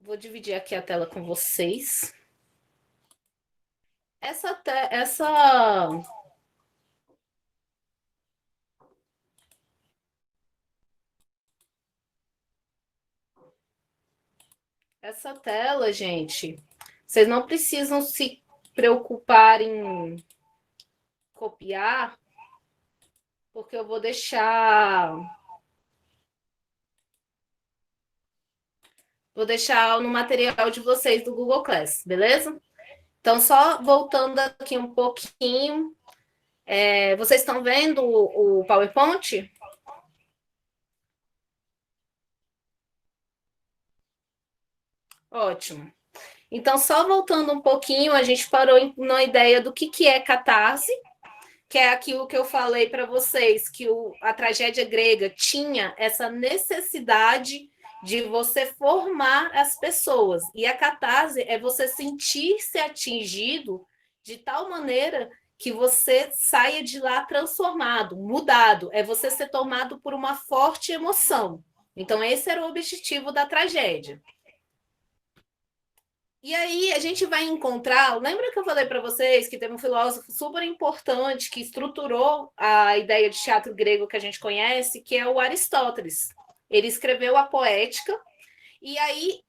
Vou dividir aqui a tela com vocês. Essa essa tela, gente, vocês não precisam se preocupar em copiar, porque eu vou deixar no material de vocês do Google Class, beleza? Então, só voltando aqui um pouquinho, vocês estão vendo o PowerPoint? Ótimo. Então, só voltando um pouquinho, a gente parou na ideia do que é catarse, que é aquilo que eu falei para vocês, que a tragédia grega tinha essa necessidade de você formar as pessoas. E a catarse é você sentir-se atingido de tal maneira que você saia de lá transformado, mudado. É você ser tomado por uma forte emoção. Então, esse era o objetivo da tragédia. E aí a gente vai encontrar. Lembra que eu falei para vocês que teve um filósofo super importante que estruturou a ideia de teatro grego que a gente conhece, que é o Aristóteles. Ele escreveu a Poética e aí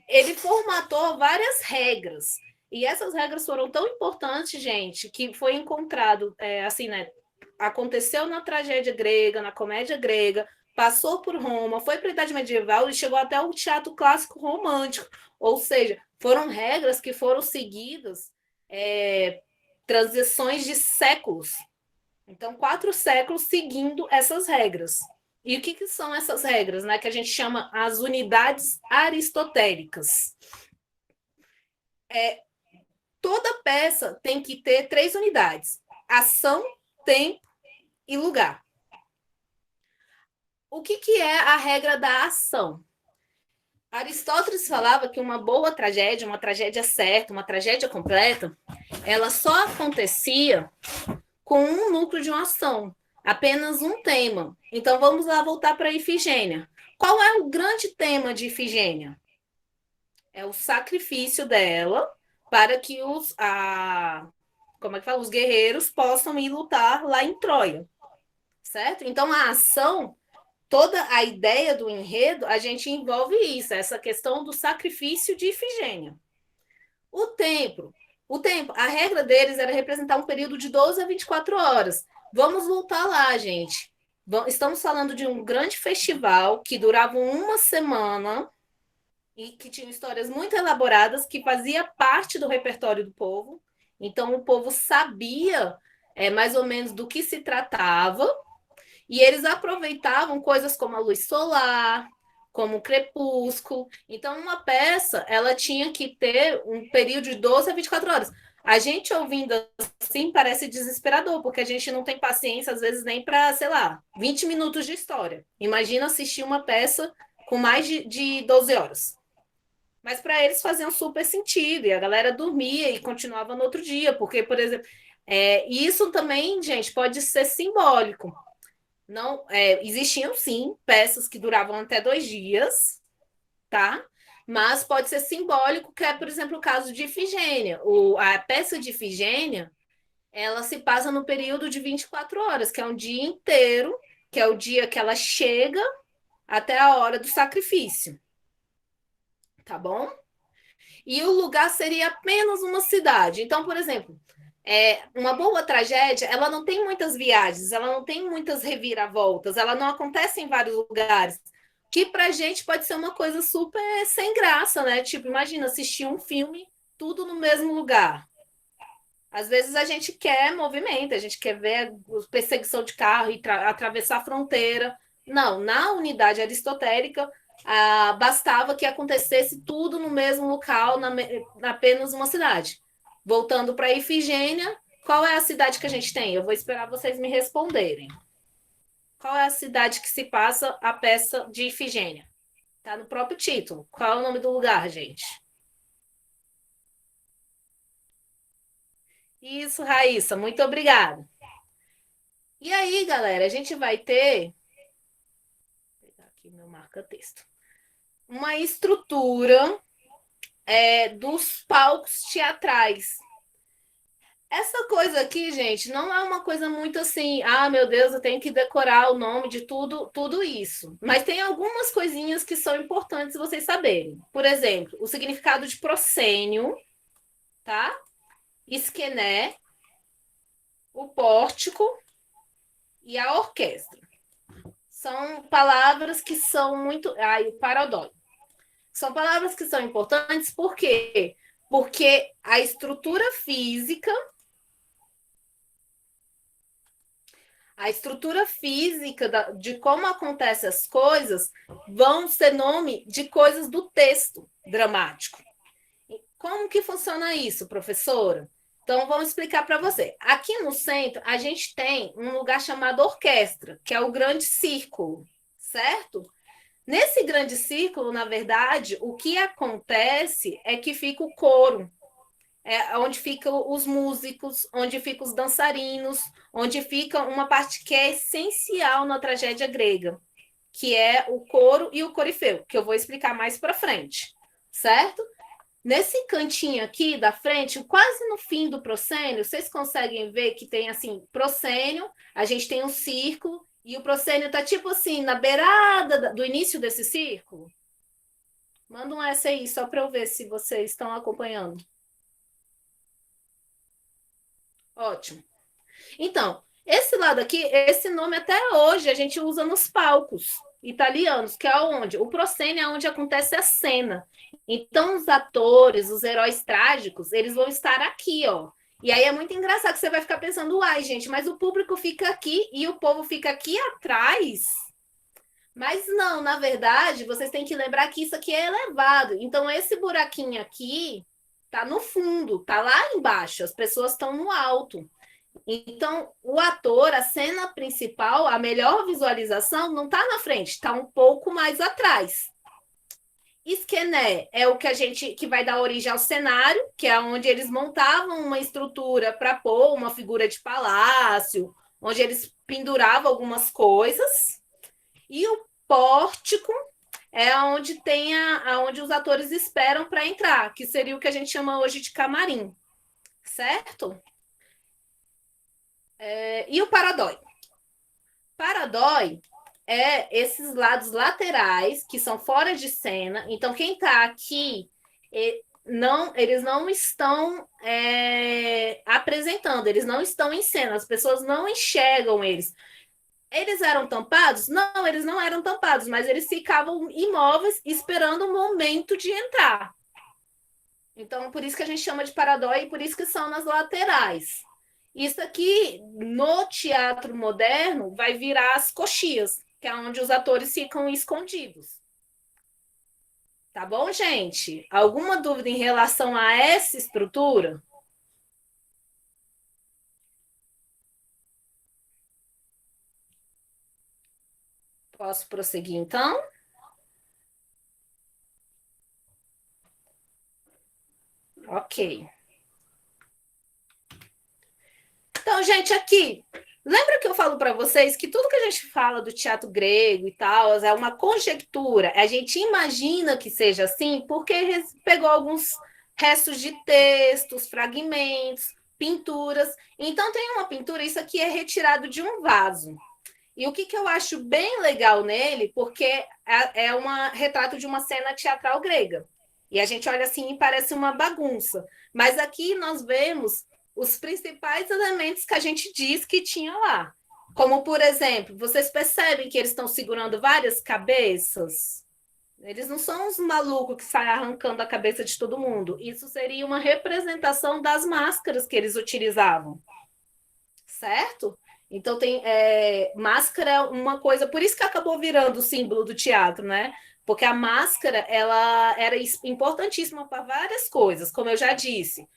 ele formatou várias regras. E essas regras foram tão importantes, gente, que foi encontrado, assim, né? Aconteceu na tragédia grega, na comédia grega, passou por Roma, foi para a Idade Medieval e chegou até o teatro clássico romântico. Ou seja, foram regras que foram seguidas, transições de séculos. Então, 4 séculos seguindo essas regras. E o que são essas regras, né? Que a gente chama as unidades aristotélicas. Toda peça tem que ter 3 unidades: ação, tempo e lugar. O que é a regra da ação? Aristóteles falava que uma tragédia certa, uma tragédia completa, ela só acontecia com um núcleo de uma ação, apenas um tema. Então vamos lá voltar para Ifigênia. Qual é o grande tema de Ifigênia? É o sacrifício dela para que como é que fala? Os guerreiros possam ir lutar lá em Troia, certo? Então a ação, toda a ideia do enredo, a gente envolve isso, essa questão do sacrifício de Ifigênia. O tempo, a regra deles era representar um período de 12 a 24 horas. Vamos voltar lá, gente. Estamos falando de um grande festival que durava uma semana e que tinha histórias muito elaboradas, que fazia parte do repertório do povo. Então, o povo sabia mais ou menos do que se tratava, e eles aproveitavam coisas como a luz solar, como o crepúsculo. Então, uma peça, ela tinha que ter um período de 12 a 24 horas. A gente ouvindo assim parece desesperador, porque a gente não tem paciência, às vezes, nem para, sei lá, 20 minutos de história. Imagina assistir uma peça com mais de 12 horas. Mas para eles fazia um super sentido, e a galera dormia e continuava no outro dia, porque, por exemplo, isso também, gente, pode ser simbólico. Não, existiam sim peças que duravam até 2 dias, tá? Mas pode ser simbólico, que é, por exemplo, o caso de Ifigênia. A peça de Ifigênia, ela se passa no período de 24 horas, que é um dia inteiro, que é o dia que ela chega até a hora do sacrifício, tá bom? E o lugar seria apenas uma cidade. Então, por exemplo, uma boa tragédia, ela não tem muitas viagens, ela não tem muitas reviravoltas, ela não acontece em vários lugares. Que pra gente pode ser uma coisa super sem graça, né? Tipo, imagina assistir um filme tudo no mesmo lugar. Às vezes a gente quer movimento, a gente quer ver a perseguição de carro e atravessar a fronteira. Não, na unidade aristotélica, bastava que acontecesse tudo no mesmo local, apenas uma cidade. Voltando para Ifigênia, qual é a cidade que a gente tem? Eu vou esperar vocês me responderem. Qual é a cidade que se passa a peça de Ifigênia? Está no próprio título. Qual é o nome do lugar, gente? Isso, Raíssa, muito obrigada. E aí, galera, a gente vai ter. Vou pegar aqui meu marca-texto. uma estrutura dos palcos teatrais. Essa coisa aqui, gente, não é uma coisa muito assim, ah, meu Deus, eu tenho que decorar o nome de tudo isso. Mas tem algumas coisinhas que são importantes vocês saberem. Por exemplo, o significado de proscênio, tá? Esquené, o pórtico e a orquestra. São palavras que são muito. Ai, o parodóio. São palavras que são importantes, por quê? Porque a estrutura física de como acontecem as coisas vão ser nome de coisas do texto dramático. Como que funciona isso, professora? Então, vamos explicar para você. Aqui no centro, a gente tem um lugar chamado orquestra, que é o grande círculo, certo? Nesse grande círculo, na verdade, o que acontece é que fica o coro, onde ficam os músicos, onde ficam os dançarinos, onde fica uma parte que é essencial na tragédia grega, que é o coro e o corifeu, que eu vou explicar mais para frente, certo? Nesse cantinho aqui da frente, quase no fim do proscênio, vocês conseguem ver que tem assim, proscênio, a gente tem um círculo, e o proscênio está tipo assim, na beirada do início desse círculo. Manda um S aí, só para eu ver se vocês estão acompanhando. Ótimo. Então, esse lado aqui, esse nome até hoje a gente usa nos palcos italianos, que é onde? O proscênio é onde acontece a cena. Então, os atores, os heróis trágicos, eles vão estar aqui, ó. E aí é muito engraçado que você vai ficar pensando, uai, gente, mas o público fica aqui e o povo fica aqui atrás. Mas não, na verdade, vocês têm que lembrar que isso aqui é elevado. Então, esse buraquinho aqui tá no fundo, tá lá embaixo, as pessoas estão no alto. Então, o ator, a cena principal, a melhor visualização não está na frente, está um pouco mais atrás. Esquené é o que a gente que vai dar origem ao cenário, que é onde eles montavam uma estrutura para pôr uma figura de palácio, onde eles penduravam algumas coisas. E o pórtico é onde tem onde os atores esperam para entrar, que seria o que a gente chama hoje de camarim, certo? E o paradói? Paradói esses lados laterais que são fora de cena. Então, quem está aqui, eles não estão apresentando, eles não estão em cena, as pessoas não enxergam eles. Eles eram tampados? Não, eles não eram tampados, mas eles ficavam imóveis esperando o momento de entrar. Então, por isso que a gente chama de paradói e por isso que são nas laterais. Isso aqui, no teatro moderno, vai virar as coxias, que é onde os atores ficam escondidos. Tá bom, gente? Alguma dúvida em relação a essa estrutura? Posso prosseguir, então? Ok. Então, gente, aqui, lembra que eu falo para vocês que tudo que a gente fala do teatro grego e tal é uma conjectura? A gente imagina que seja assim porque pegou alguns restos de textos, fragmentos, pinturas. Então, tem uma pintura, isso aqui é retirado de um vaso. E o que eu acho bem legal nele, porque é um retrato de uma cena teatral grega. E a gente olha assim e parece uma bagunça. Mas aqui nós vemos os principais elementos que a gente diz que tinha lá. Como, por exemplo, vocês percebem que eles estão segurando várias cabeças? Eles não são os malucos que saem arrancando a cabeça de todo mundo. Isso seria uma representação das máscaras que eles utilizavam, certo? Então tem máscara é uma coisa, por isso que acabou virando o símbolo do teatro, né? Porque a máscara ela era importantíssima para várias coisas, como eu já disse,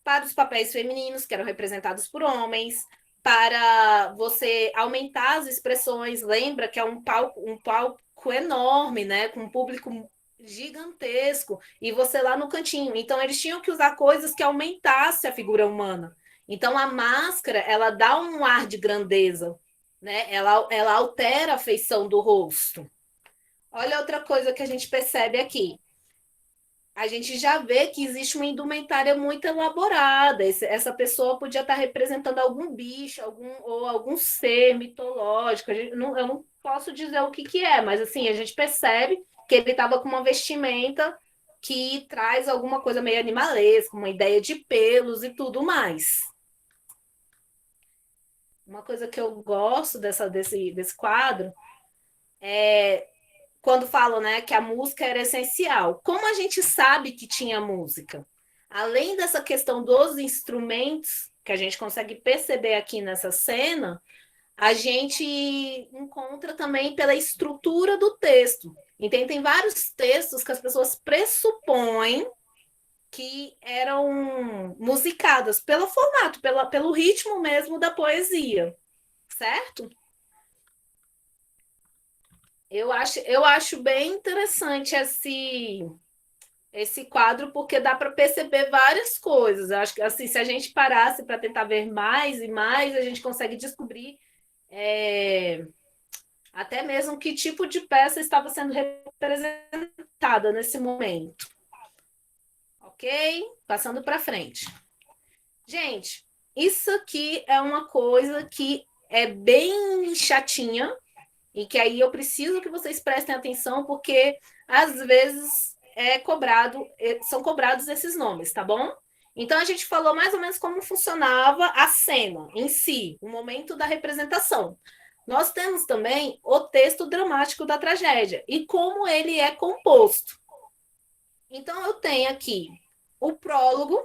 para os papéis femininos que eram representados por homens, para você aumentar as expressões. Lembra que é um palco enorme, né? Com um público gigantesco, e você lá no cantinho. Então, eles tinham que usar coisas que aumentassem a figura humana. Então, a máscara, ela dá um ar de grandeza, né? Ela altera a feição do rosto. Olha outra coisa que a gente percebe aqui. A gente já vê que existe uma indumentária muito elaborada. Essa pessoa podia estar representando algum bicho, ou algum ser mitológico. Eu não posso dizer o que, que é, mas assim, a gente percebe que ele estava com uma vestimenta que traz alguma coisa meio animalesca, uma ideia de pelos e tudo mais. Uma coisa que eu gosto desse quadro é quando falam, né, que a música era essencial. Como a gente sabe que tinha música? Além dessa questão dos instrumentos, que a gente consegue perceber aqui nessa cena, a gente encontra também pela estrutura do texto. Então, tem vários textos que as pessoas pressupõem que eram musicadas pelo formato, pelo ritmo mesmo da poesia, certo? Eu acho bem interessante esse quadro, porque dá para perceber várias coisas. Eu acho que assim, se a gente parasse para tentar ver mais e mais, a gente consegue descobrir é, até mesmo que tipo de peça estava sendo representada nesse momento. Ok? Passando para frente. Gente, isso aqui é uma coisa que é bem chatinha, e que aí eu preciso que vocês prestem atenção, porque às vezes são cobrados esses nomes, tá bom? Então a gente falou mais ou menos como funcionava a cena em si, o momento da representação. Nós temos também o texto dramático da tragédia e como ele é composto. Então eu tenho aqui o prólogo,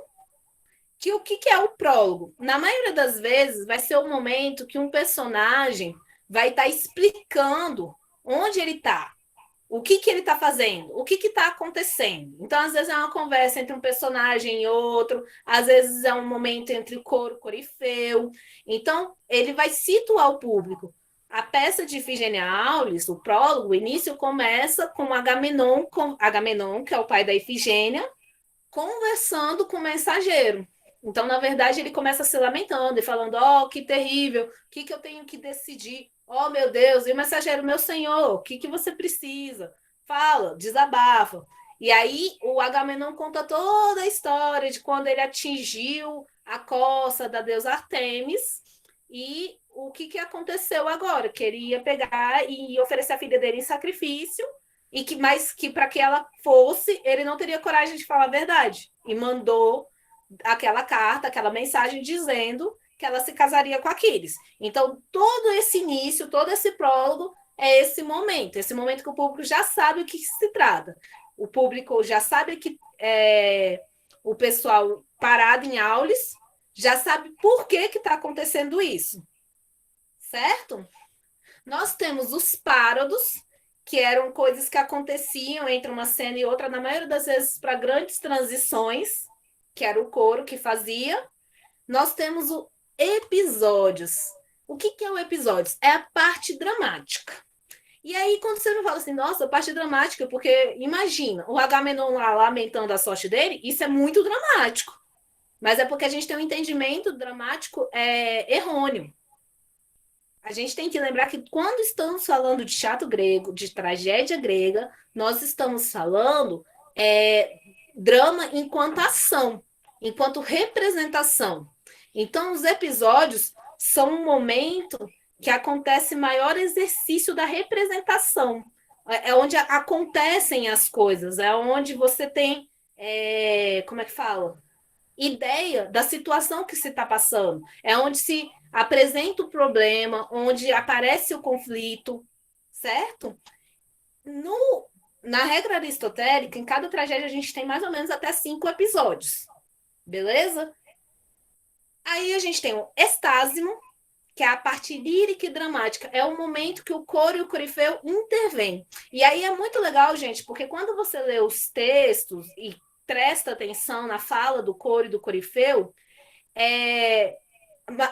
que o que é o prólogo? Na maioria das vezes vai ser o momento que um personagem vai estar explicando onde ele está, o que, que ele está fazendo, o que está acontecendo. Então, às vezes, é uma conversa entre um personagem e outro, às vezes é um momento entre o coro e o corifeu. Então, ele vai situar o público. A peça de Ifigênia Aulis, o prólogo, o início começa com Agamenon, que é o pai da Ifigênia, conversando com o mensageiro. Então, na verdade, ele começa se lamentando e falando: oh, que terrível, o que, que eu tenho que decidir? Oh, meu Deus, e o mensageiro, meu senhor, o que, que você precisa? Fala, desabafa. E aí o Agamenon conta toda a história de quando ele atingiu a costa da deusa Artemis e o que, que aconteceu agora, que ele ia pegar e oferecer a filha dele em sacrifício, e que mais que para que ela fosse, ele não teria coragem de falar a verdade e mandou aquela carta, aquela mensagem dizendo que ela se casaria com Aquiles. Então, todo esse início, todo esse prólogo é esse momento que o público já sabe o que se trata. O público já sabe que o pessoal parado em Aulis já sabe por que está acontecendo isso, certo? Nós temos os párodos, que eram coisas que aconteciam entre uma cena e outra, na maioria das vezes para grandes transições, que era o coro que fazia. Nós temos o episódios. O que, que é o episódio? É a parte dramática. E aí, quando você me fala assim, nossa, parte dramática, porque imagina, o Agamenon lá lamentando a sorte dele, isso é muito dramático. Mas é porque a gente tem um entendimento dramático errôneo. A gente tem que lembrar que quando estamos falando de teatro grego, de tragédia grega, nós estamos falando drama enquanto ação, enquanto representação. Então, os episódios são um momento que acontece maior exercício da representação. É onde acontecem as coisas, é onde você tem, como é que fala? Ideia da situação que se está passando. É onde se apresenta o problema, onde aparece o conflito, certo? No, na regra aristotélica, em cada tragédia a gente tem mais ou menos até 5 episódios, beleza? Aí a gente tem o estásimo, que é a parte lírica e dramática. É o momento que o coro e o corifeu intervêm. E aí é muito legal, gente, porque quando você lê os textos e presta atenção na fala do coro e do corifeu,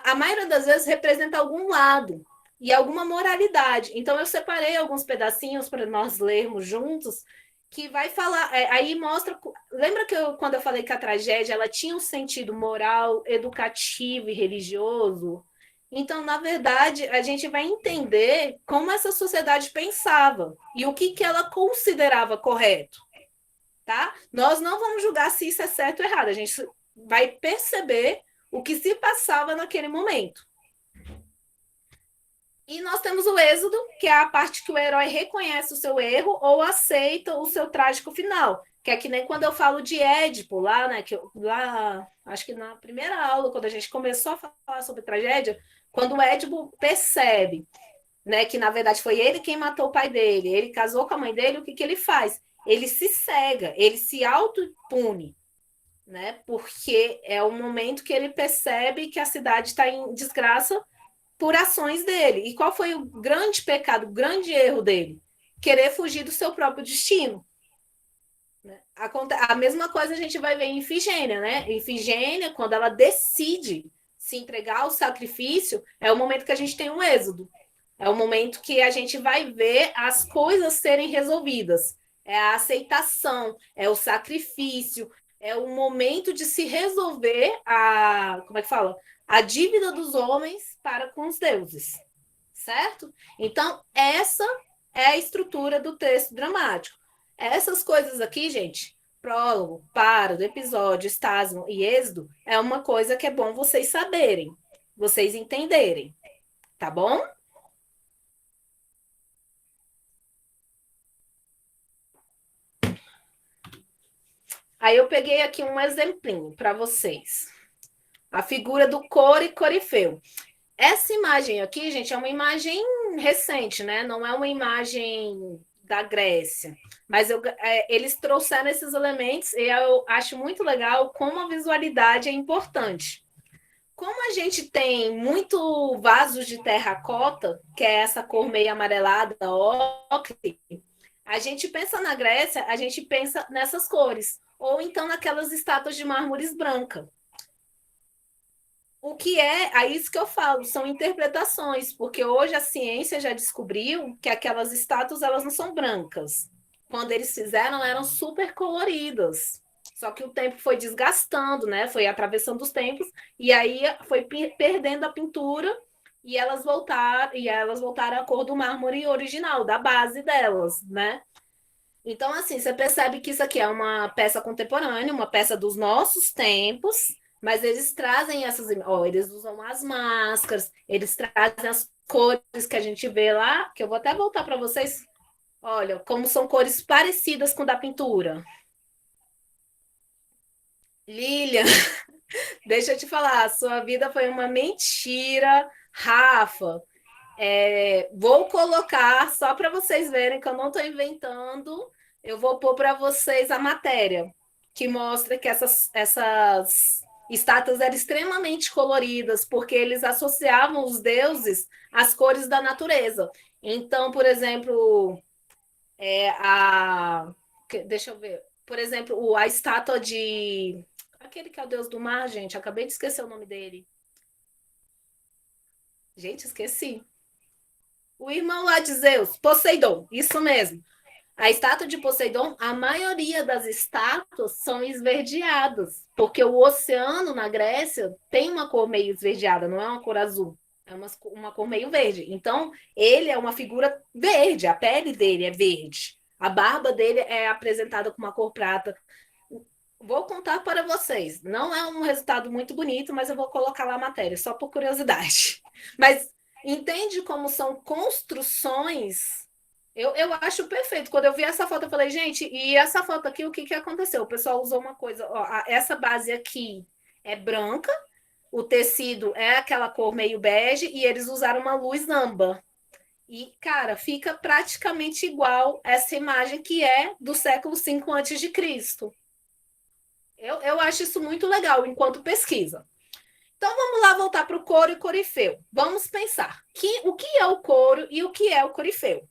a maioria das vezes representa algum lado e alguma moralidade. Então eu separei alguns pedacinhos para nós lermos juntos, que vai falar, aí mostra, lembra que quando eu falei que a tragédia ela tinha um sentido moral, educativo e religioso? Então, na verdade, a gente vai entender como essa sociedade pensava e o que ela considerava correto, tá? Nós não vamos julgar se isso é certo ou errado, a gente vai perceber o que se passava naquele momento. E nós temos o êxodo, que é a parte que o herói reconhece o seu erro ou aceita o seu trágico final. Que é que nem quando eu falo de Édipo, lá, né? Lá, acho que na primeira aula, quando a gente começou a falar sobre tragédia, quando o Édipo percebe, né, que na verdade foi ele quem matou o pai dele, ele casou com a mãe dele, o que ele faz? Ele se cega, ele se auto-pune, né? Porque é o momento que ele percebe que a cidade está em desgraça por ações dele. E qual foi o grande pecado, o grande erro dele? Querer fugir do seu próprio destino. A mesma coisa a gente vai ver em Ifigênia, né? Ifigênia, quando ela decide se entregar ao sacrifício, é o momento que a gente tem um êxodo. É o momento que a gente vai ver as coisas serem resolvidas. É a aceitação, é o sacrifício, é o momento de se resolver a, como é que fala? A dívida dos homens para com os deuses, certo? Então, essa é a estrutura do texto dramático. Essas coisas aqui, gente, prólogo, párodo, episódio, espasmo e êxodo, é uma coisa que é bom vocês saberem, vocês entenderem, tá bom? Aí eu peguei aqui um exemplinho para vocês. A figura do Core Corifeu. Essa imagem aqui, gente, é uma imagem recente, né? Não é uma imagem da Grécia. Mas eles trouxeram esses elementos e eu acho muito legal como a visualidade é importante. Como a gente tem muito vasos de terracota, que é essa cor meio amarelada, ocre, a gente pensa na Grécia, a gente pensa nessas cores. Ou então naquelas estátuas de mármores branca. O que é isso que eu falo, são interpretações, porque hoje a ciência já descobriu que aquelas estátuas elas não são brancas. Quando eles fizeram, eram super coloridas. Só que o tempo foi desgastando, né? Foi atravessando os tempos e aí foi perdendo a pintura e elas voltaram à cor do mármore original, da base delas, né? Então, assim, você percebe que isso aqui é uma peça contemporânea, uma peça dos nossos tempos, mas eles trazem essas. Ó, eles usam as máscaras, eles trazem as cores que a gente vê lá, que eu vou até voltar para vocês. Olha, como são cores parecidas com da pintura. Lilian, deixa eu te falar, a sua vida foi uma mentira, Rafa. Vou colocar, só para vocês verem que eu não estou inventando, eu vou pôr para vocês a matéria, que mostra que essas estátuas eram extremamente coloridas, porque eles associavam os deuses às cores da natureza. Então, por exemplo, deixa eu ver. Por exemplo, a estátua de. Aquele que é o deus do mar, gente, acabei de esquecer o nome dele. Gente, esqueci. O irmão lá de Zeus, Poseidon, isso mesmo. A estátua de Poseidon, a maioria das estátuas são esverdeadas, porque o oceano na Grécia tem uma cor meio esverdeada, não é uma cor azul, é uma cor meio verde. Então, ele é uma figura verde, a pele dele é verde, a barba dele é apresentada com uma cor prata. Vou contar para vocês, não é um resultado muito bonito, mas eu vou colocar lá a matéria, só por curiosidade. Mas entende como são construções. Eu acho perfeito. Quando eu vi essa foto, eu falei, gente, e essa foto aqui, o que, que aconteceu? O pessoal usou uma coisa, ó, essa base aqui é branca, o tecido é aquela cor meio bege, e eles usaram uma luz âmbar. E, cara, fica praticamente igual essa imagem que é do século V antes de Cristo. Eu acho isso muito legal enquanto pesquisa. Então vamos lá voltar para o coro e corifeu. Vamos pensar o que é o coro e o que é o corifeu.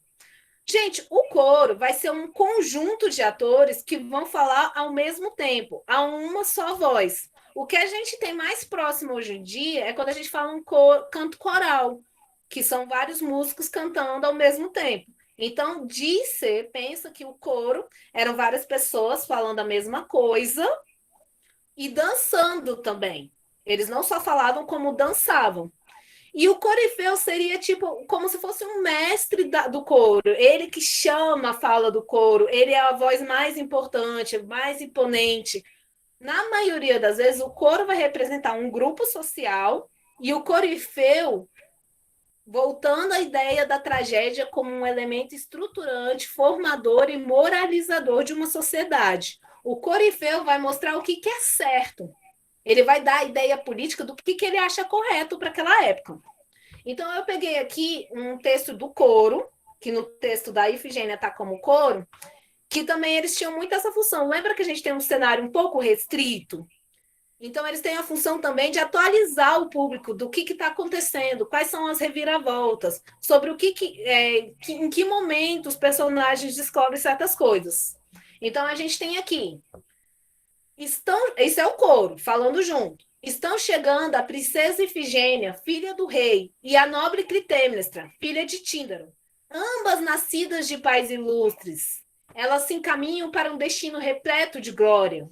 Gente, o coro vai ser um conjunto de atores que vão falar ao mesmo tempo, a uma só voz. O que a gente tem mais próximo hoje em dia é quando a gente fala canto coral, que são vários músicos cantando ao mesmo tempo. Então, pensa que o coro eram várias pessoas falando a mesma coisa e dançando também. Eles não só falavam como dançavam. E o corifeu seria tipo como se fosse um mestre do coro, ele que chama a fala do coro, ele é a voz mais importante, mais imponente. Na maioria das vezes, o coro vai representar um grupo social e o corifeu, voltando à ideia da tragédia como um elemento estruturante, formador e moralizador de uma sociedade. O corifeu vai mostrar o que é certo. Ele vai dar a ideia política do que ele acha correto para aquela época. Então, eu peguei aqui um texto do coro, que no texto da Ifigênia está como coro, que também eles tinham muito essa função. Lembra que a gente tem um cenário um pouco restrito? Então, eles têm a função também de atualizar o público do que está acontecendo, quais são as reviravoltas, sobre o em que momento os personagens descobrem certas coisas. Então, a gente tem aqui. Isso é o coro, falando junto. Estão chegando a princesa Ifigênia, filha do rei, e a nobre Clitemnestra, filha de Tíndaro, ambas nascidas de pais ilustres. Elas se encaminham para um destino repleto de glória.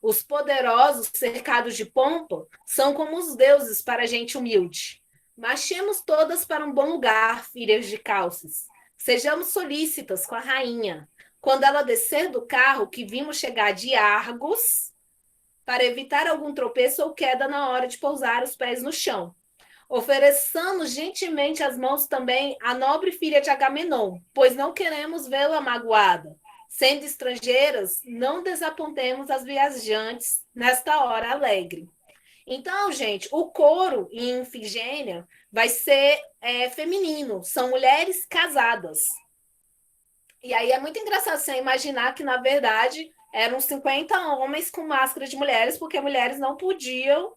Os poderosos, cercados de pompa, são como os deuses para a gente humilde. Marchemos todas para um bom lugar, filhas de Calces. Sejamos solícitas com a rainha. Quando ela descer do carro que vimos chegar de Argos, para evitar algum tropeço ou queda na hora de pousar os pés no chão. Ofereçamos gentilmente as mãos também à nobre filha de Agamenon, pois não queremos vê-la magoada. Sendo estrangeiras, não desapontemos as viajantes nesta hora alegre. Então, gente, o coro em Ifigênia vai ser feminino, são mulheres casadas. E aí é muito engraçado você imaginar que, na verdade, eram 50 homens com máscara de mulheres, porque mulheres não podiam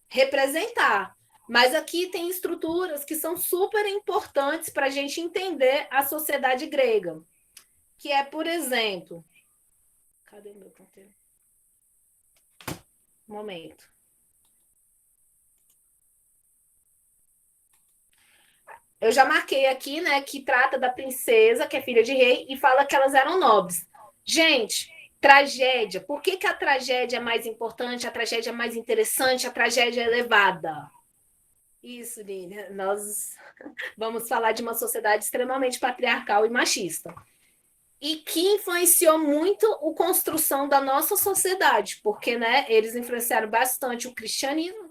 representar. Mas aqui tem estruturas que são super importantes para a gente entender a sociedade grega, que é, por exemplo... Cadê meu conteúdo? Momento. Eu já marquei aqui, né, que trata da princesa, que é filha de rei, e fala que elas eram nobres. Gente, tragédia. Por que a tragédia é mais importante, a tragédia é mais interessante, a tragédia é elevada? Isso, Lília. Nós vamos falar de uma sociedade extremamente patriarcal e machista. E que influenciou muito a construção da nossa sociedade, porque, né, eles influenciaram bastante o cristianismo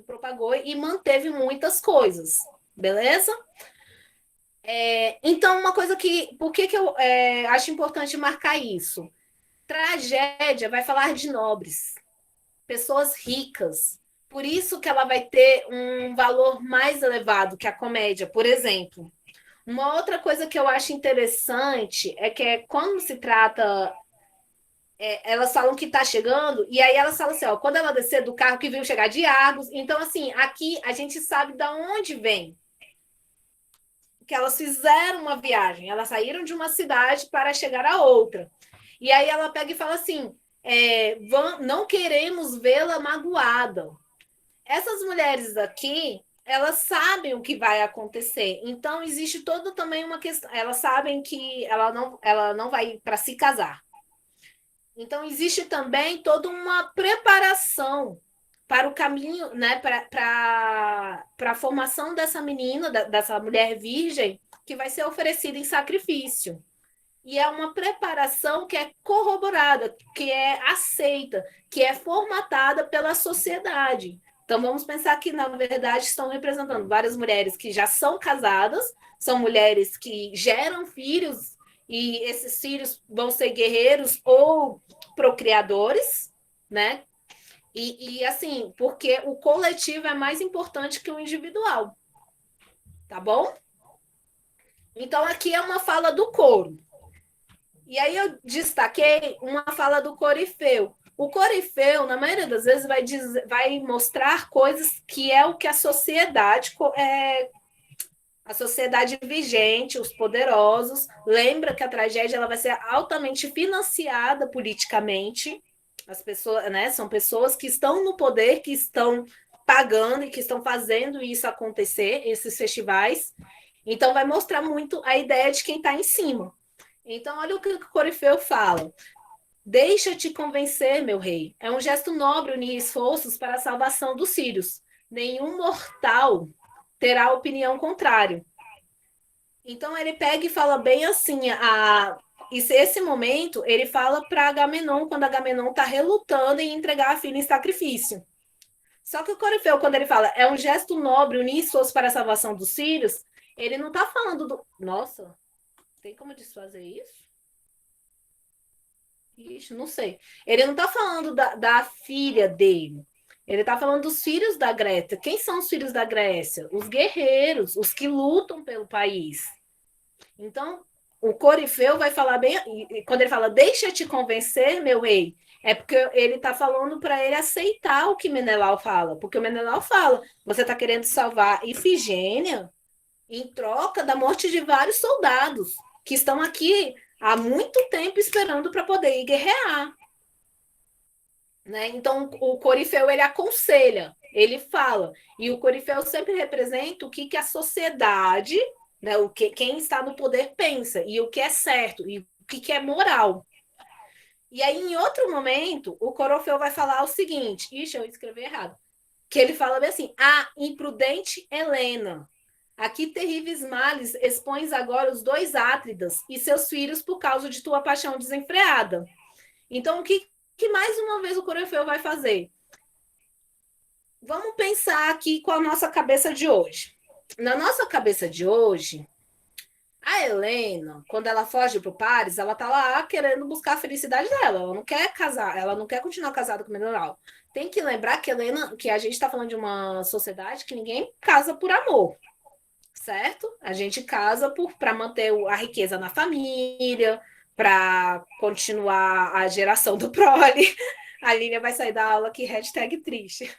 propagou e manteve muitas coisas, beleza? Então, uma coisa que... Por que eu acho importante marcar isso? Tragédia vai falar de nobres, pessoas ricas. Por isso que ela vai ter um valor mais elevado que a comédia, por exemplo. Uma outra coisa que eu acho interessante é que quando se trata... elas falam que está chegando, e aí elas falam assim, ó, quando ela descer do carro que viu chegar de Argos, então, assim, aqui a gente sabe de onde vem. Que elas fizeram uma viagem, elas saíram de uma cidade para chegar a outra. E aí ela pega e fala assim, não queremos vê-la magoada. Essas mulheres aqui, elas sabem o que vai acontecer. Então, existe toda também uma questão. Elas sabem que ela não vai para se casar. Então, existe também toda uma preparação para o caminho, né, para a formação dessa menina, dessa mulher virgem, que vai ser oferecida em sacrifício. E é uma preparação que é corroborada, que é aceita, que é formatada pela sociedade. Então, vamos pensar que, na verdade, estão representando várias mulheres que já são casadas, são mulheres que geram filhos, e esses filhos vão ser guerreiros ou procriadores, né? E assim, porque o coletivo é mais importante que o individual, tá bom? Então, aqui é uma fala do coro. E aí eu destaquei uma fala do corifeu. O corifeu, na maioria das vezes, vai mostrar coisas que é o que a sociedade vigente, os poderosos. Lembra que a tragédia ela vai ser altamente financiada politicamente. As pessoas, né, são pessoas que estão no poder, que estão pagando e que estão fazendo isso acontecer, esses festivais. Então, vai mostrar muito a ideia de quem está em cima. Então, olha o que o Corifeu fala. Deixa-te convencer, meu rei. É um gesto nobre unir esforços para a salvação dos sírios. Nenhum mortal terá opinião contrária. Então ele pega e fala bem assim, esse momento ele fala para Agamenon, quando Agamenon está relutando em entregar a filha em sacrifício. Só que o Corifeu, quando ele fala é um gesto nobre unir esforço para a salvação dos filhos, ele não está falando do. Nossa, tem como desfazer isso? Ixi, não sei. Ele não está falando da filha dele. Ele está falando dos filhos da Grécia. Quem são os filhos da Grécia? Os guerreiros, os que lutam pelo país. Então, o Corifeu vai falar bem. Quando ele fala, deixa te convencer, meu rei, é porque ele está falando para ele aceitar o que Menelau fala. Porque o Menelau fala: você está querendo salvar Ifigênia em troca da morte de vários soldados que estão aqui há muito tempo esperando para poder ir guerrear. Né? Então, o Corifeu ele aconselha, ele fala. E o Corifeu sempre representa o que a sociedade, né, quem está no poder pensa, e o que é certo, e o que é moral. E aí, em outro momento, o Corifeu vai falar o seguinte: ixi, eu escrevi errado. Que ele fala bem assim: a imprudente Helena. Aqui terríveis males expões agora os dois Átridas e seus filhos por causa de tua paixão desenfreada. Então, o que mais uma vez o Corifeu vai fazer? Vamos pensar aqui com a nossa cabeça de hoje. Na nossa cabeça de hoje, a Helena, quando ela foge para o Paris, ela tá lá querendo buscar a felicidade dela. Ela não quer casar, ela não quer continuar casada com o Menelao. Tem que lembrar que Helena, que a gente está falando de uma sociedade que ninguém casa por amor, certo? A gente casa para manter a riqueza na família, para continuar a geração do prole. A Línia vai sair da aula aqui, hashtag triste.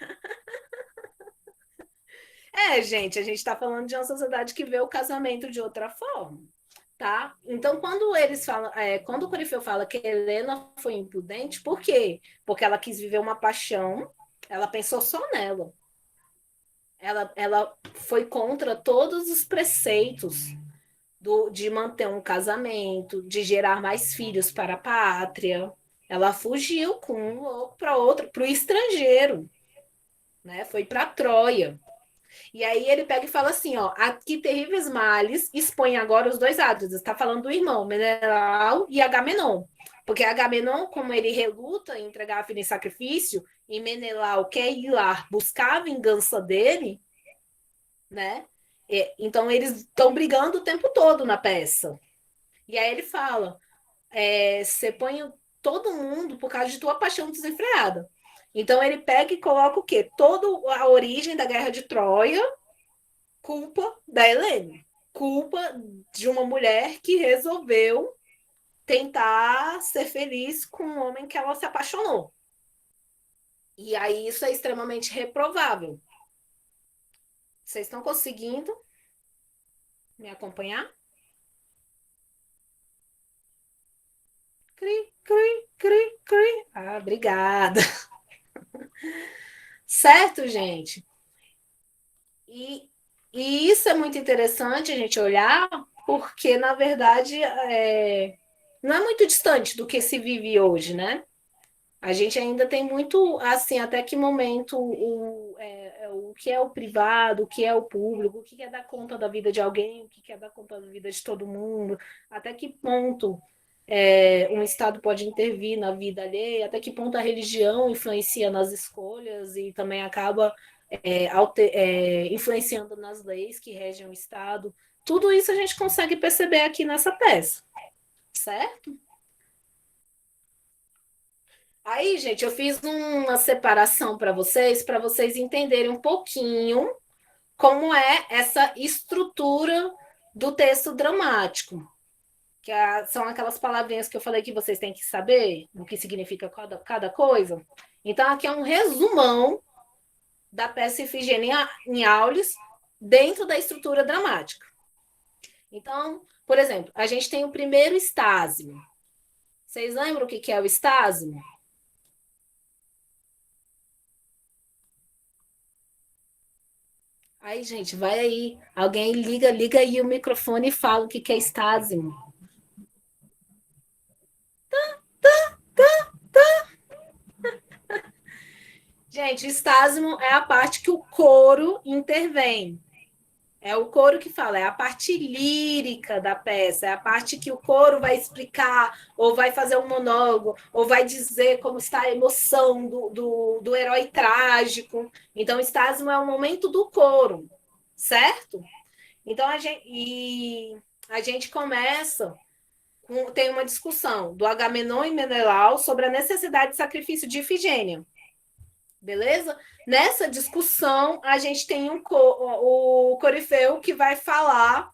Gente, a gente está falando de uma sociedade que vê o casamento de outra forma, tá? Então, quando eles falam, quando o Corifeu fala que Helena foi imprudente, por quê? Porque ela quis viver uma paixão, ela pensou só nela. Ela foi contra todos os preceitos de manter um casamento, de gerar mais filhos para a pátria. Ela fugiu com um para outro, para o estrangeiro, né? Foi para Troia. E aí ele pega e fala assim, ó, aqui terríveis males expõe agora os dois átridos. Está falando do irmão, Menelau e Agamenon. Porque Agamenon, como ele reluta em entregar a filha em sacrifício, e Menelau quer ir lá buscar a vingança dele, né? Então eles estão brigando o tempo todo na peça. E aí ele fala, você põe todo mundo por causa de tua paixão desenfreada. Então ele pega e coloca o quê? Toda a origem da Guerra de Troia, culpa da Helene. Culpa de uma mulher que resolveu tentar ser feliz com um homem que ela se apaixonou. E aí isso é extremamente reprovável. Vocês estão conseguindo me acompanhar? Cri, cri, cri, cri. Ah, obrigada. Certo, gente? E, e isso é muito interessante a gente olhar, porque, na verdade, não é muito distante do que se vive hoje, né? A gente ainda tem muito, assim, até que momento o que é o privado, o que é o público, o que é dar conta da vida de alguém, o que é dar conta da vida de todo mundo, até que ponto um Estado pode intervir na vida alheia, até que ponto a religião influencia nas escolhas e também acaba influenciando nas leis que regem o Estado. Tudo isso a gente consegue perceber aqui nessa peça, certo? Aí, gente, eu fiz uma separação para vocês entenderem um pouquinho como é essa estrutura do texto dramático, que são aquelas palavrinhas que eu falei que vocês têm que saber o que significa cada coisa. Então, aqui é um resumão da peça Ifigênia em Aulis dentro da estrutura dramática. Então, por exemplo, a gente tem o primeiro estásimo. Vocês lembram o que é o estásimo? Aí, gente, vai aí. Alguém liga aí o microfone e fala o que é estásimo. Gente, o estásimo é a parte que o coro intervém. É o coro que fala, é a parte lírica da peça, é a parte que o coro vai explicar, ou vai fazer um monólogo, ou vai dizer como está a emoção do herói trágico. Então, o Estásimo é o momento do coro, certo? Então, a gente começa, tem uma discussão do Agamenon e Menelau sobre a necessidade de sacrifício de Ifigênia. Beleza? Nessa discussão, a gente tem o Corifeu que vai falar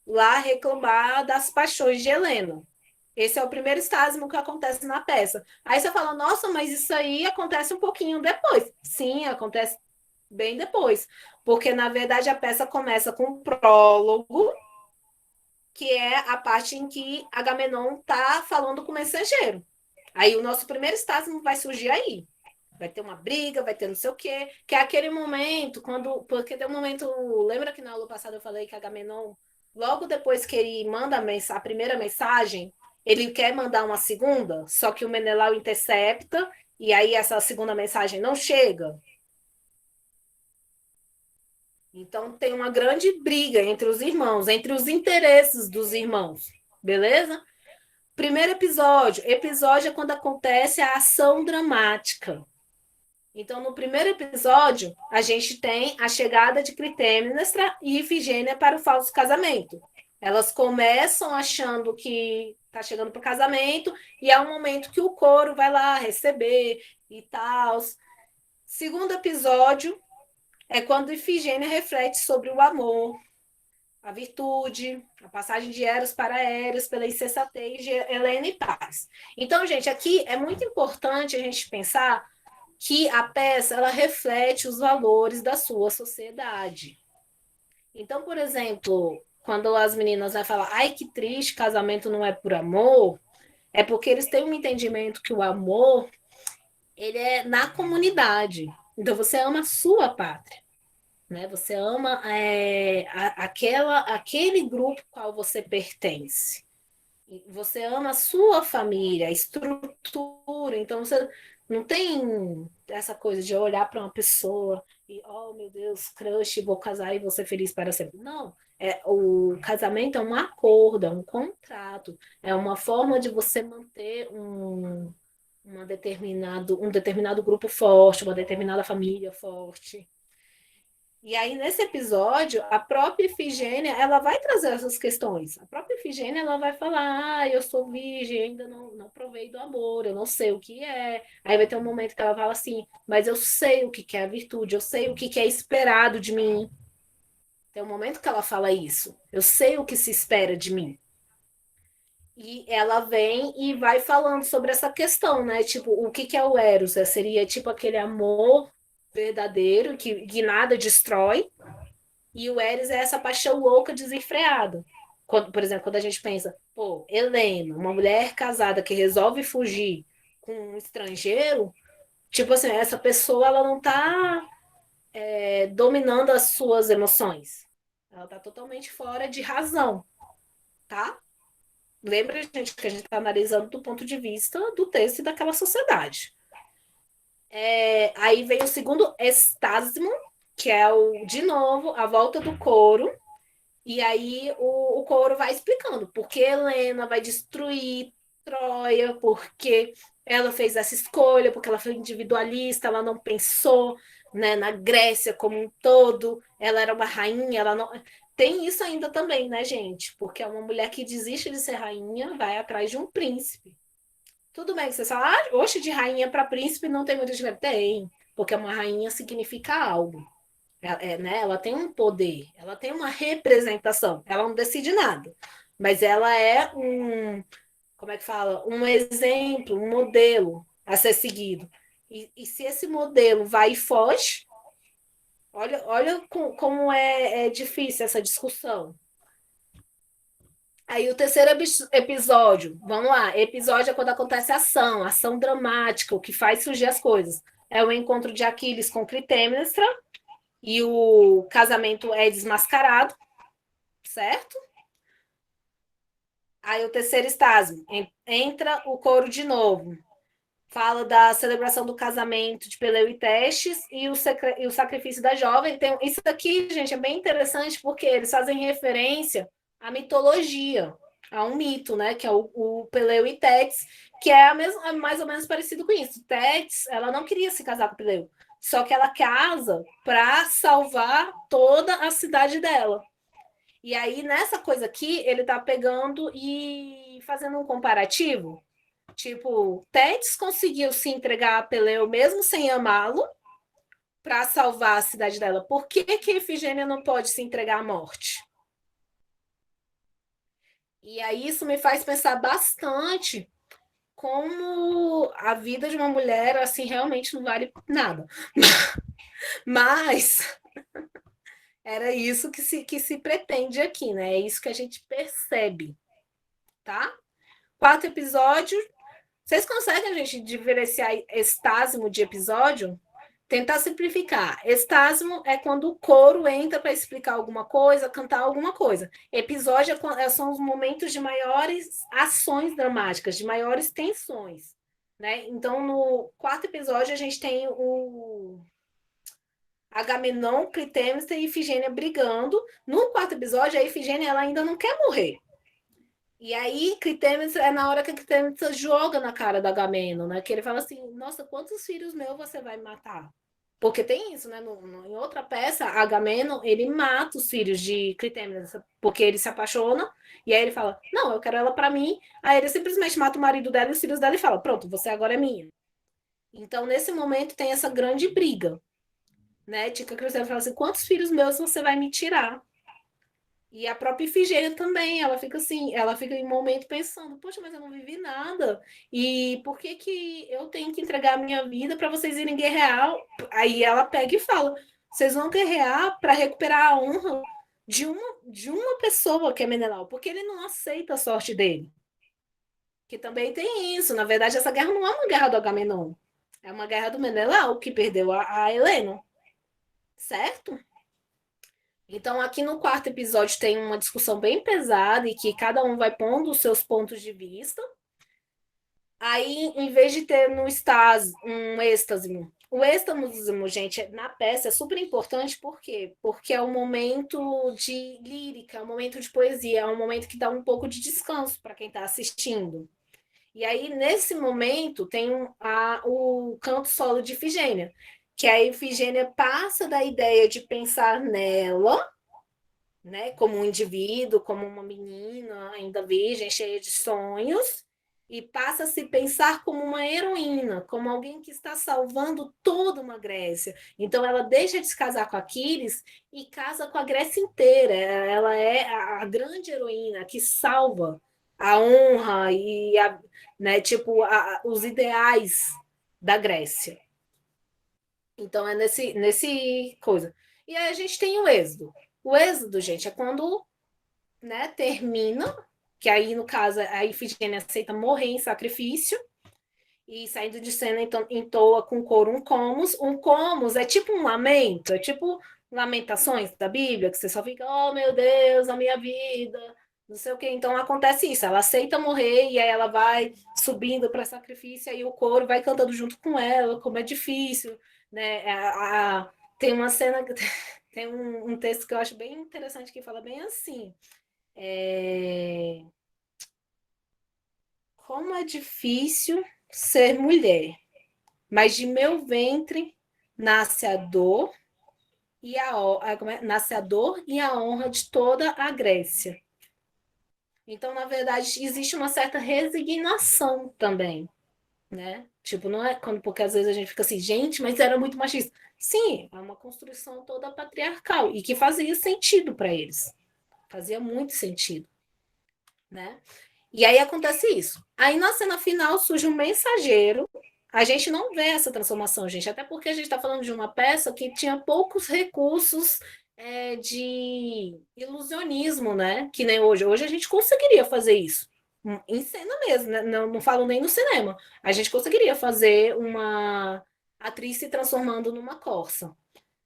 lá, reclamar das paixões de Helena. Esse é o primeiro estágio que acontece na peça. Aí você fala, nossa, mas isso aí acontece um pouquinho depois. Sim, acontece bem depois. Porque, na verdade, a peça começa com um prólogo, que é a parte em que Agamenon está falando com o mensageiro. Aí o nosso primeiro estágio vai surgir aí. Vai ter uma briga, vai ter não sei o quê, que é aquele momento, porque tem um momento, lembra que na aula passada eu falei que Agamenon, logo depois que ele manda a primeira mensagem, ele quer mandar uma segunda, só que o Menelau intercepta, e aí essa segunda mensagem não chega. Então tem uma grande briga entre os irmãos, entre os interesses dos irmãos, beleza? Primeiro episódio é quando acontece a ação dramática. Então, no primeiro episódio, a gente tem a chegada de Clitemnestra e Ifigênia para o falso casamento. Elas começam achando que está chegando para o casamento e é um momento que o coro vai lá receber e tal. Segundo episódio é quando Ifigênia reflete sobre o amor, a virtude, a passagem de Eros para Eros, pela insensatez de Helena e Paz. Então, gente, aqui é muito importante a gente pensar que a peça ela reflete os valores da sua sociedade. Então, por exemplo, quando as meninas vão falar, ai que triste, casamento não é por amor, é porque eles têm um entendimento que o amor ele é na comunidade. Então, você ama a sua pátria. Né? Você ama aquele grupo ao qual você pertence. Você ama a sua família, a estrutura, então você não tem essa coisa de olhar para uma pessoa e, oh meu Deus, crush, vou casar e vou ser feliz para sempre. Não, o casamento é um acordo, é um contrato, é uma forma de você manter um determinado grupo forte, uma determinada família forte. E aí, nesse episódio, a própria Ifigênia, ela vai trazer essas questões. A própria Ifigênia, ela vai falar, eu sou virgem, ainda não provei do amor, eu não sei o que é. Aí vai ter um momento que ela fala assim, mas eu sei o que é a virtude, eu sei o que é esperado de mim. Tem um momento que ela fala isso, eu sei o que se espera de mim. E ela vem e vai falando sobre essa questão, né? Tipo, o que é o Eros? Seria tipo aquele amor verdadeiro que nada destrói, e o Eris é essa paixão louca desenfreada. Por exemplo, quando a gente pensa, pô, Helena, uma mulher casada que resolve fugir com um estrangeiro, tipo assim, essa pessoa ela não tá dominando as suas emoções. Ela tá totalmente fora de razão, tá? Lembra, gente, que a gente está analisando do ponto de vista do texto e daquela sociedade. Aí vem o segundo estasmo, que é de novo, a volta do coro. E aí o coro vai explicando porque Helena vai destruir Troia, porque ela fez essa escolha, porque ela foi individualista, ela não pensou, né, na Grécia como um todo, ela era uma rainha, ela não. Tem isso ainda também, né, gente? Porque é uma mulher que desiste de ser rainha, vai atrás de um príncipe. Tudo bem que você fala, oxe, de rainha para príncipe não tem muito diferença. Tem, porque uma rainha significa algo. Né, ela tem um poder, ela tem uma representação, ela não decide nada, mas ela é como é que fala? Um exemplo, um modelo a ser seguido. E se esse modelo vai e foge, olha como é difícil essa discussão. Aí o terceiro episódio, vamos lá, episódio é quando acontece a ação dramática, o que faz surgir as coisas. É o encontro de Aquiles com Clitemnestra, e o casamento é desmascarado, certo? Aí o terceiro estágio, entra o coro de novo. Fala da celebração do casamento de Peleu e Testes e o sacrifício da jovem. Isso aqui, gente, é bem interessante porque eles fazem referência à mitologia, a um mito, né? Que é o Peleu e Tétis, que é mais ou menos parecido com isso. Tétis, ela não queria se casar com Peleu, só que ela casa para salvar toda a cidade dela. E aí, nessa coisa aqui, ele tá pegando e fazendo um comparativo. Tipo, Tétis conseguiu se entregar a Peleu mesmo sem amá-lo para salvar a cidade dela. Por que que Efigênia não pode se entregar à morte? E aí isso me faz pensar bastante como a vida de uma mulher assim realmente não vale nada. Mas era isso que se pretende aqui, né? É isso que a gente percebe, tá? 4 episódios. Vocês conseguem, gente, diferenciar estásimo de episódio? Tentar simplificar. Estásimo é quando o coro entra para explicar alguma coisa, cantar alguma coisa. Episódio são os momentos de maiores ações dramáticas, de maiores tensões. Né? Então, no 4 episódio, a gente tem o Agamenon, Clitemnestra e Ifigênia brigando. No 4 episódio, a Ifigênia ela ainda não quer morrer. E aí, Clitemnestra é na hora que a Clitemnestra joga na cara do Agamenon, né? Que ele fala assim: Nossa, quantos filhos meus você vai matar? Porque tem isso, né? Em outra peça, Agamenon, ele mata os filhos de Clitemnestra, porque ele se apaixona, e aí ele fala: Não, eu quero ela para mim. Aí ele simplesmente mata o marido dela e os filhos dela e fala: Pronto, você agora é minha. Então, nesse momento, tem essa grande briga, né? Tica Cruzeiro fala assim: Quantos filhos meus você vai me tirar? E a própria Ifigênia também, ela fica assim, ela fica em um momento pensando, poxa, mas eu não vivi nada. E por que que eu tenho que entregar a minha vida para vocês irem guerrear? Aí ela pega e fala, vocês vão guerrear para recuperar a honra de uma pessoa que é Menelau, porque ele não aceita a sorte dele. Que também tem isso. Na verdade, essa guerra não é uma guerra do Agamenon. É uma guerra do Menelau, que perdeu a Helena. Certo? Então, aqui no 4 episódio tem uma discussão bem pesada e que cada um vai pondo os seus pontos de vista. Aí, em vez de ter no estás um êxtase, o êxtase, gente, na peça é super importante, por quê? Porque é um momento de lírica, é um momento de poesia, é um momento que dá um pouco de descanso para quem está assistindo. E aí, nesse momento, tem o canto solo de Ifigênia, que a Ifigênia passa da ideia de pensar nela, né, como um indivíduo, como uma menina ainda virgem, cheia de sonhos, e passa a se pensar como uma heroína, como alguém que está salvando toda uma Grécia. Então ela deixa de se casar com Aquiles e casa com a Grécia inteira. Ela é a grande heroína que salva a honra e né, tipo, os ideais da Grécia. Então é nesse coisa. E aí a gente tem o êxodo. O êxodo, gente, é quando, né, termina, que aí, no caso, a Ifigênia aceita morrer em sacrifício, e saindo de cena, então, entoa com coro um comos. Um comos é tipo um lamento, é tipo lamentações da Bíblia, que você só fica, oh meu Deus, a minha vida, não sei o quê. Então acontece isso, ela aceita morrer, e aí ela vai subindo para sacrifício, e o coro vai cantando junto com ela, como é difícil, né? Tem uma cena, tem um texto que eu acho bem interessante que fala bem assim. Como é difícil ser mulher, mas de meu ventre nasce a dor nasce a dor e a honra de toda a Grécia. Então, na verdade, existe uma certa resignação também, né? Tipo, não é quando, porque às vezes a gente fica assim, gente, mas era muito machista. Sim, é uma construção toda patriarcal e que fazia sentido para eles. Fazia muito sentido, né? E aí acontece isso. Aí na cena final surge um mensageiro. A gente não vê essa transformação, gente, até porque a gente está falando de uma peça que tinha poucos recursos de ilusionismo, né? Que nem hoje. Hoje a gente conseguiria fazer isso. Em cena mesmo, né? Não falo nem no cinema. A gente conseguiria fazer uma atriz se transformando numa corça.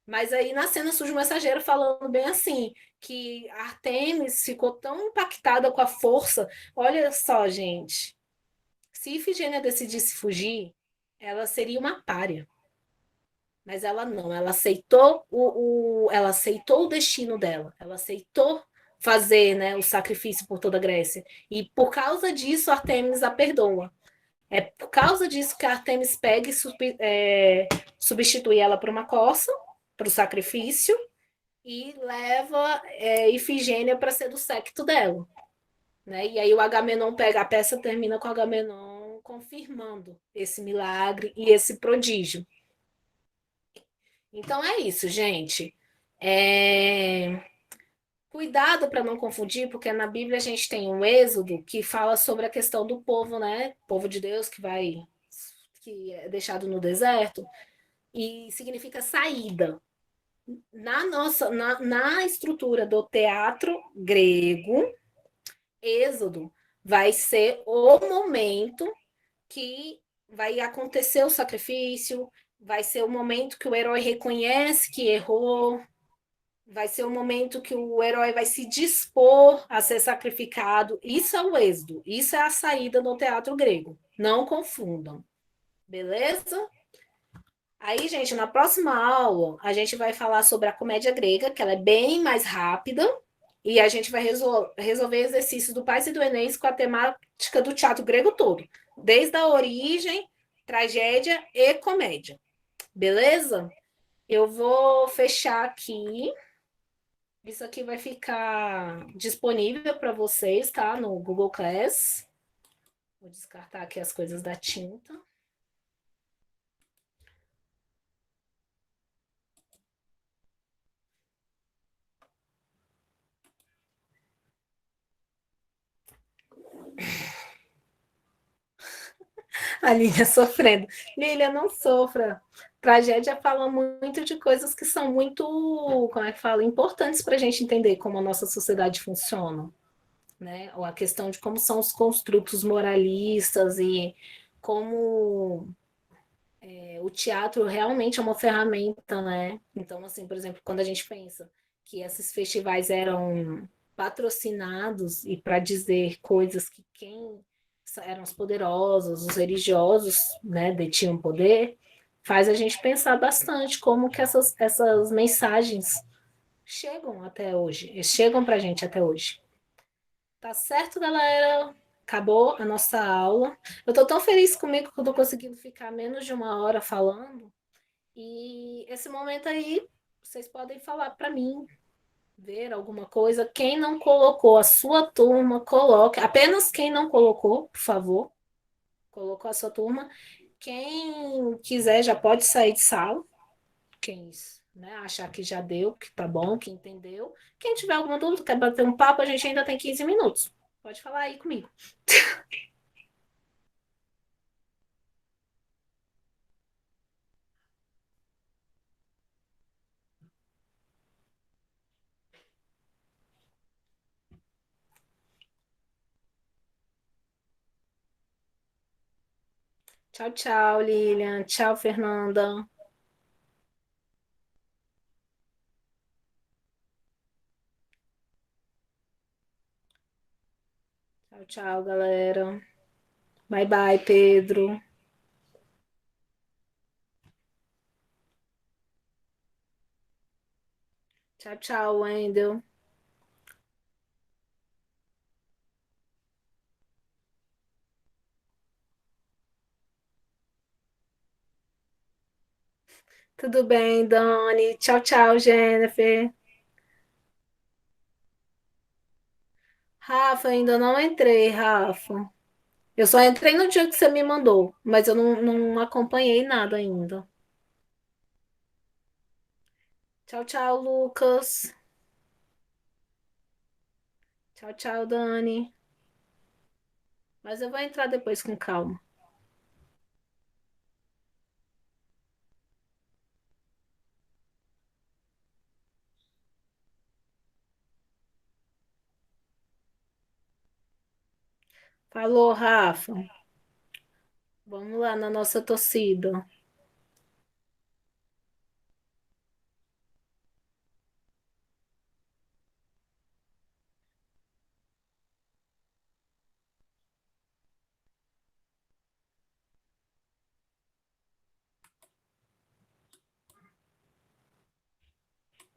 Mas aí na cena surge um mensageiro falando bem assim, que Artemis ficou tão impactada com a força. Olha só, gente. Se Ifigênia decidisse fugir, ela seria uma pária. Mas ela não, ela aceitou ela aceitou o destino dela, ela aceitou fazer, né, o sacrifício por toda a Grécia. E por causa disso, Artemis a perdoa. É por causa disso que a Artemis pega e substitui ela por uma corça, para o sacrifício, e leva Ifigênia para ser do séquito dela. Né? E aí o Agamenon pega, a peça termina com o Agamenon confirmando esse milagre e esse prodígio. Então é isso, gente. É... Cuidado para não confundir, porque na Bíblia a gente tem um Êxodo que fala sobre a questão do povo, né? Povo de Deus que é deixado no deserto e significa saída. Na estrutura do teatro grego, Êxodo vai ser o momento que vai acontecer o sacrifício, vai ser o momento que o herói reconhece que errou, vai ser o momento que o herói vai se dispor a ser sacrificado. Isso é o êxodo, isso é a saída no teatro grego. Não confundam, beleza? Aí, gente, na próxima aula, a gente vai falar sobre a comédia grega, que ela é bem mais rápida, e a gente vai resolver exercícios do Pais e do Enem com a temática do teatro grego todo, desde a origem, tragédia e comédia. Beleza? Eu vou fechar aqui. Isso aqui vai ficar disponível para vocês, tá? No Google Class. Vou descartar aqui as coisas da tinta. A Lília sofrendo. Lília, não sofra. Tragédia fala muito de coisas que são muito, como é que fala, importantes para a gente entender como a nossa sociedade funciona, né? Ou a questão de como são os construtos moralistas e como o teatro realmente é uma ferramenta, né? Então, assim, por exemplo, quando a gente pensa que esses festivais eram patrocinados e para dizer coisas que quem eram os poderosos, os religiosos, né, detinham poder, faz a gente pensar bastante como que essas mensagens chegam até hoje, chegam para a gente até hoje. Tá certo, galera? Acabou a nossa aula. Eu tô tão feliz comigo que eu tô conseguindo ficar menos de uma hora falando. E esse momento aí, vocês podem falar para mim, ver alguma coisa. Quem não colocou a sua turma, coloque. Apenas quem não colocou, por favor, colocou a sua turma. Quem quiser já pode sair de sala. Quem, né, achar que já deu, que tá bom, que entendeu. Quem tiver alguma dúvida, quer bater um papo, a gente ainda tem 15 minutos. Pode falar aí comigo. Tchau, tchau, Lilian. Tchau, Fernanda. Tchau, tchau, galera. Bye, bye, Pedro. Tchau, tchau, Wendel. Tudo bem, Dani? Tchau, tchau, Jennifer. Rafa, ainda não entrei, Rafa. Eu só entrei no dia que você me mandou, mas eu não acompanhei nada ainda. Tchau, tchau, Lucas. Tchau, tchau, Dani. Mas eu vou entrar depois com calma. Falou, Rafa. Vamos lá na nossa torcida.